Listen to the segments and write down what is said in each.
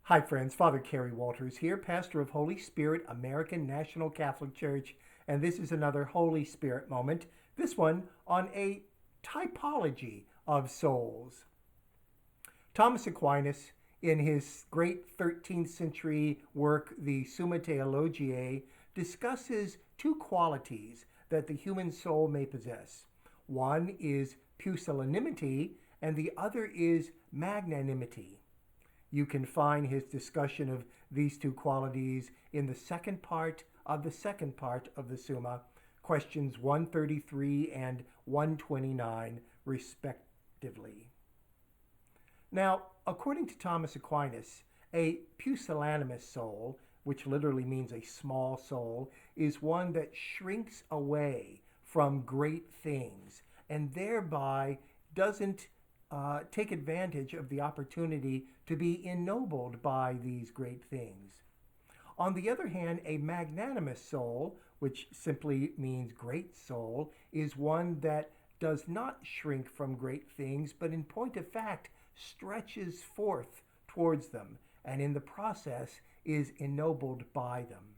Hi, friends. Father Kerry Walters here, pastor of Holy Spirit American National Catholic Church, and this is another Holy Spirit moment, this one on a typology of souls. Thomas Aquinas, in his great 13th century work, the Summa Theologiae, discusses two qualities that the human soul may possess. One is pusillanimity, and the other is magnanimity. You can find his discussion of these two qualities in the second part of the Summa, questions 133 and 129, respectively. Now, according to Thomas Aquinas, a pusillanimous soul, which literally means a small soul, is one that shrinks away from great things and thereby doesn't take advantage of the opportunity to be ennobled by these great things. On the other hand, a magnanimous soul, which simply means great soul, is one that does not shrink from great things, but in point of fact stretches forth towards them, and in the process is ennobled by them.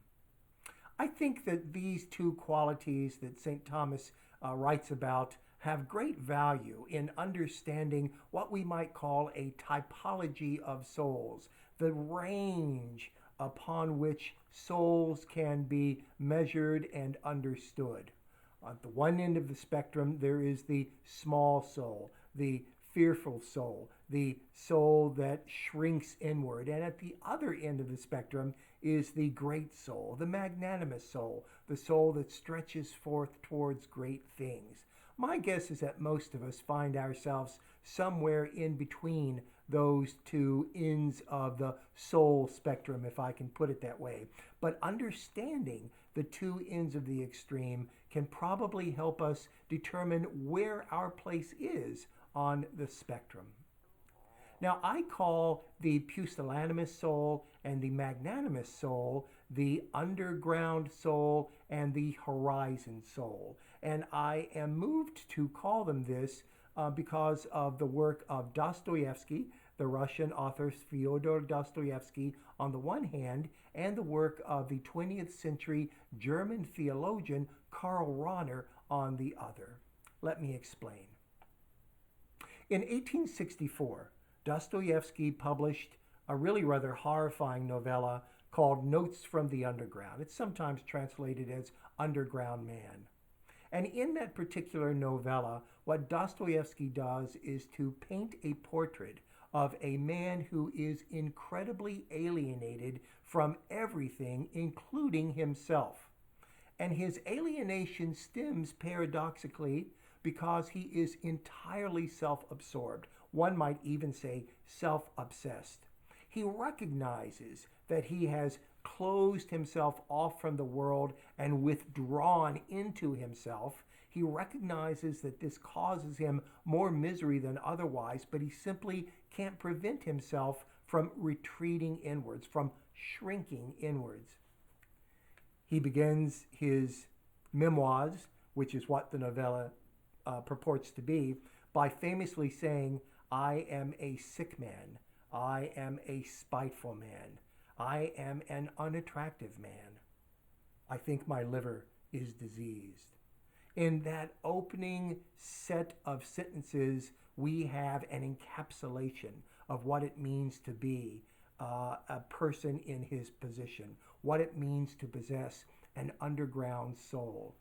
I think that these two qualities that St. Thomas writes about have great value in understanding what we might call a typology of souls, the range upon which souls can be measured and understood. At the one end of the spectrum, there is the small soul, the fearful soul, the soul that shrinks inward. And at the other end of the spectrum is the great soul, the magnanimous soul, the soul that stretches forth towards great things. My guess is that most of us find ourselves somewhere in between those two ends of the soul spectrum, if I can put it that way. But understanding the two ends of the extreme can probably help us determine where our place is on the spectrum. Now, I call the pusillanimous soul and the magnanimous soul the underground soul and the horizon soul. And I am moved to call them this because of the work of Dostoevsky, the Russian author Fyodor Dostoevsky, on the one hand, and the work of the 20th century German theologian Karl Rahner on the other. Let me explain. In 1864, Dostoevsky published a really rather horrifying novella called Notes from the Underground. It's sometimes translated as Underground Man. And in that particular novella, what Dostoevsky does is to paint a portrait of a man who is incredibly alienated from everything, including himself. And his alienation stems paradoxically because he is entirely self-absorbed. One might even say self-obsessed. He recognizes that he has closed himself off from the world and withdrawn into himself. He recognizes that this causes him more misery than otherwise, but he simply can't prevent himself from retreating inwards, from shrinking inwards. He begins his memoirs, which is what the novella purports to be, by famously saying, "I am a sick man. I am a spiteful man. I am an unattractive man. I think my liver is diseased." In that opening set of sentences, we have an encapsulation of what it means to be a person in his position, what it means to possess an underground soul.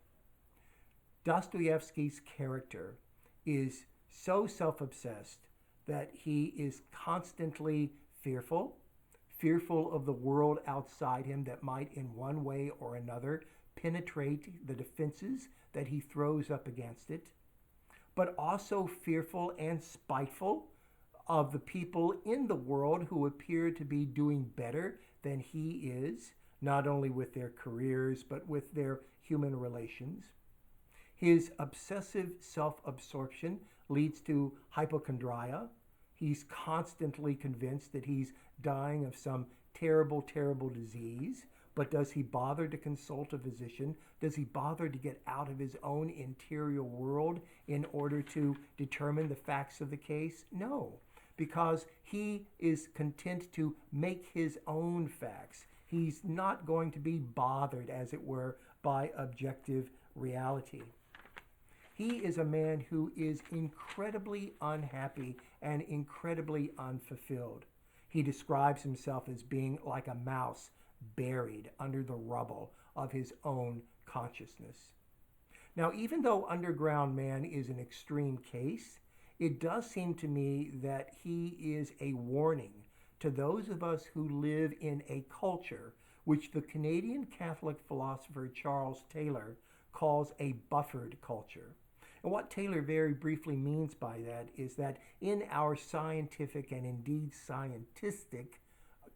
Dostoevsky's character is so self-obsessed that he is constantly fearful of the world outside him that might in one way or another penetrate the defenses that he throws up against it, but also fearful and spiteful of the people in the world who appear to be doing better than he is, not only with their careers, but with their human relations. His obsessive self-absorption leads to hypochondria. He's constantly convinced that he's dying of some terrible, terrible disease. But does he bother to consult a physician? Does he bother to get out of his own interior world in order to determine the facts of the case? No, because he is content to make his own facts. He's not going to be bothered, as it were, by objective reality. He is a man who is incredibly unhappy and incredibly unfulfilled. He describes himself as being like a mouse buried under the rubble of his own consciousness. Now, even though underground man is an extreme case, it does seem to me that he is a warning to those of us who live in a culture which the Canadian Catholic philosopher Charles Taylor calls a buffered culture. And what Taylor very briefly means by that is that in our scientific and indeed scientistic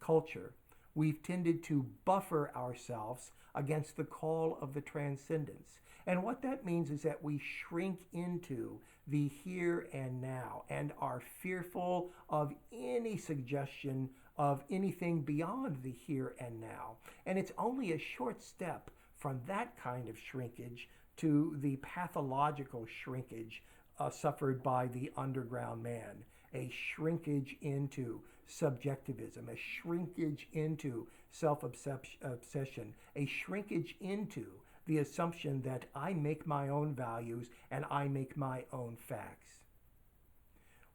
culture, we've tended to buffer ourselves against the call of the transcendence. And what that means is that we shrink into the here and now and are fearful of any suggestion of anything beyond the here and now. And it's only a short step from that kind of shrinkage to the pathological shrinkage suffered by the underground man, a shrinkage into subjectivism, a shrinkage into self-obsession, a shrinkage into the assumption that I make my own values and I make my own facts.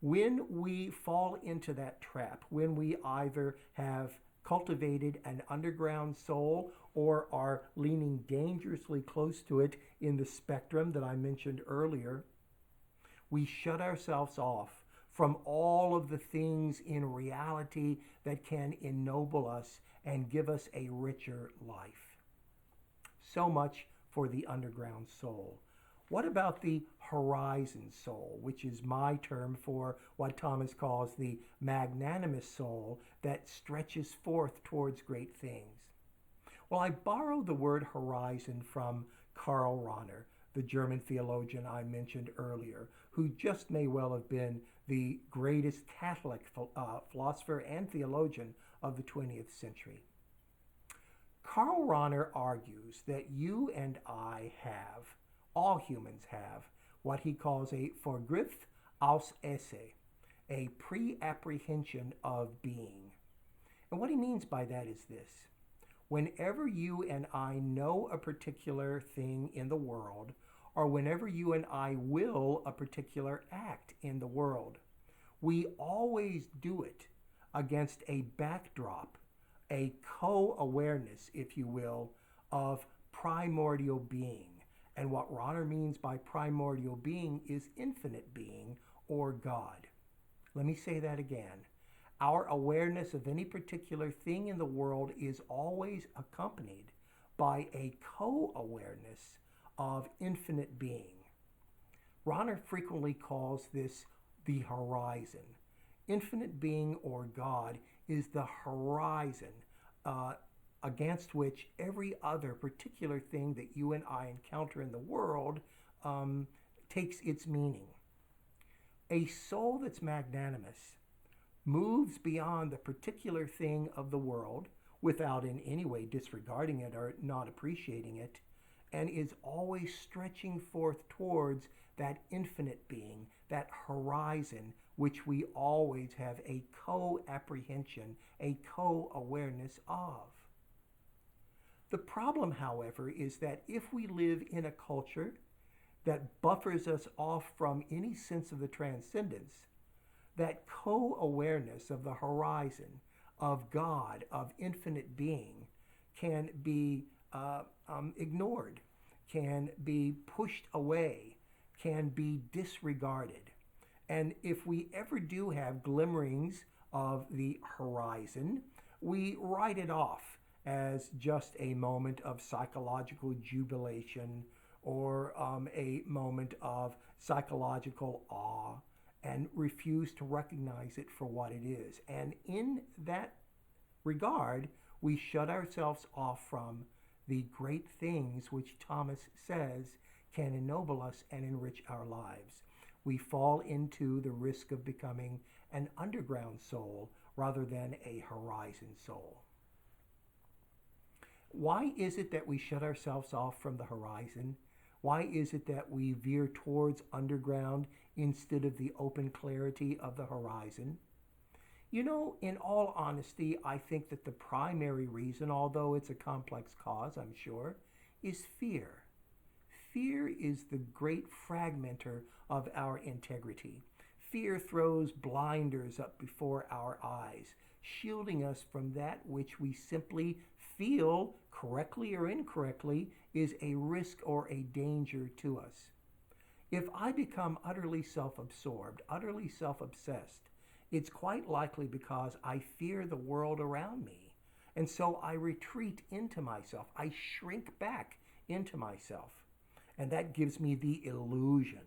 When we fall into that trap, when we either have cultivated an underground soul or are leaning dangerously close to it in the spectrum that I mentioned earlier, we shut ourselves off from all of the things in reality that can ennoble us and give us a richer life. So much for the underground soul. What about the horizon soul, which is my term for what Thomas calls the magnanimous soul that stretches forth towards great things? Well, I borrowed the word horizon from Karl Rahner, the German theologian I mentioned earlier, who just may well have been the greatest Catholic philosopher and theologian of the 20th century. Karl Rahner argues that you and I have, all humans have, what he calls a Vorgriff aus Esse, a preapprehension of being. And what he means by that is this. Whenever you and I know a particular thing in the world, or whenever you and I will a particular act in the world, we always do it against a backdrop, a co-awareness, if you will, of primordial being. And what Rahner means by primordial being is infinite being, or God. Let me say that again. Our awareness of any particular thing in the world is always accompanied by a co-awareness of infinite being. Rahner frequently calls this the horizon. Infinite being, or God, is the horizon against which every other particular thing that you and I encounter in the world takes its meaning. A soul that's magnanimous moves beyond the particular thing of the world without in any way disregarding it or not appreciating it, and is always stretching forth towards that infinite being, that horizon, which we always have a co-apprehension, a co-awareness of. The problem, however, is that if we live in a culture that buffers us off from any sense of the transcendence, that co-awareness of the horizon, of God, of infinite being, can be ignored, can be pushed away, can be disregarded. And if we ever do have glimmerings of the horizon, we write it off as just a moment of psychological jubilation or a moment of psychological awe, and refuse to recognize it for what it is. And in that regard, we shut ourselves off from the great things which Thomas says can ennoble us and enrich our lives. We fall into the risk of becoming an underground soul rather than a horizon soul. Why is it that we shut ourselves off from the horizon? Why is it that we veer towards underground instead of the open clarity of the horizon? You know, in all honesty, I think that the primary reason, although it's a complex cause, I'm sure, is fear. Fear is the great fragmenter of our integrity. Fear throws blinders up before our eyes, shielding us from that which we simply feel, correctly or incorrectly, is a risk or a danger to us. If I become utterly self absorbed, utterly self obsessed, it's quite likely because I fear the world around me. And so I retreat into myself. I shrink back into myself. And that gives me the illusion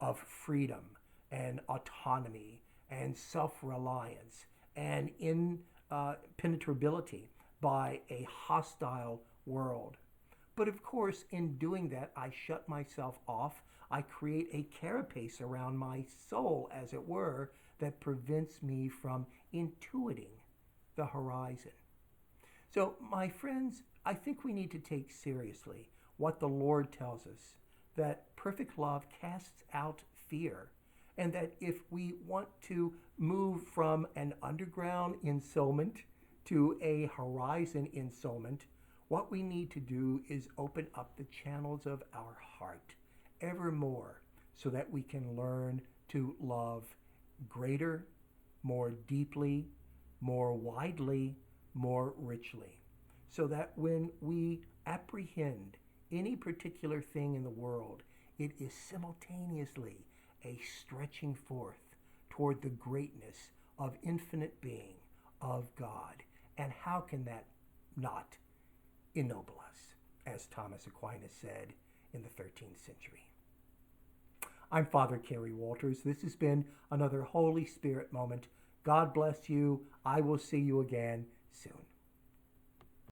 of freedom and autonomy and self reliance and impenetrability by a hostile world. But of course, in doing that, I shut myself off. I create a carapace around my soul, as it were, that prevents me from intuiting the horizon. So, my friends, I think we need to take seriously what the Lord tells us, that perfect love casts out fear, and that if we want to move from an underground ensoulment to a horizon ensoulment, what we need to do is open up the channels of our heart ever more so that we can learn to love greater, more deeply, more widely, more richly. So that when we apprehend any particular thing in the world, it is simultaneously a stretching forth toward the greatness of infinite being, of God. And how can that not ennoble us, as Thomas Aquinas said in the 13th century? I'm Father Kerry Walters. This has been another Holy Spirit moment. God bless you. I will see you again soon.